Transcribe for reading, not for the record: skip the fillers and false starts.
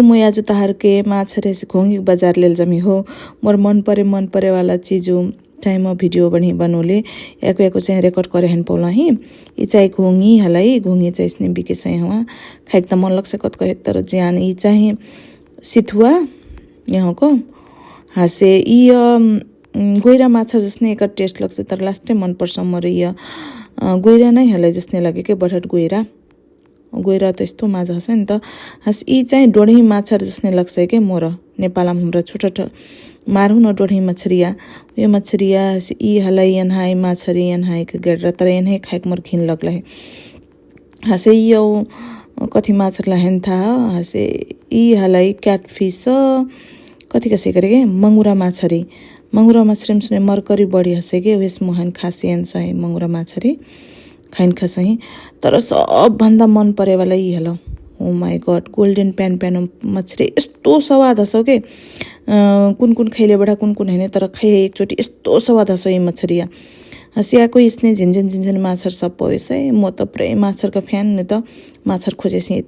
मैं आज तहार के माछर ऐसे घोंगी बाजार लेल जमी हो मोर मन परे वाला चीज चाहे म भिडियो बनी बनोले एको चाहिँ रेकर्ड करे हन पौला ही ई चाहिँ घोंगी हलाई घोंगी चाहिँ इसने बिके सही हवा खाइक त मन लग्छ कत कहे तर ज्यान ई चाहिँ सिथुआ यहाँ को हासे ई गोइरा माछर जसने एकर टेस्ट लाग्छ तर लास्टै मन पर्छ मोर ई गोइरा नै हलाई जसने लागे के बठट गोइरा त यस्तो माछा छ नि त हस यी चाहिँ डोढी माछा जसने लाग्छ के मोर नेपालमा हाम्रो छोटा मारु न डोढी मछरिया यो मछरिया यी हलाई यनहाई माछरी यनहाई के गेडर तर यनहाई खाइक मोर घिन लगला है हसे यो कथी माछर लहन था हसे यी हलाई क्याटफिश कथी कसे करे के मंगुरा माछरी में सुने मरकरी बढी हसे के वेस मोहन खासियन छ मंगुरा माछरी खाइन खसही तर सब भन्दा मन परे वाला यी hello oh my god golden pan मछरी यस्तो स्वाद हसो के कुन खैले बडा कुन हैन तर खै एकचोटी यस्तो स्वाद हसो यी मछरिया हसियाको इसने झिनझिन माछर सब पवेसै म त पुरै माछरका फ्यान न त माछर खोजेसी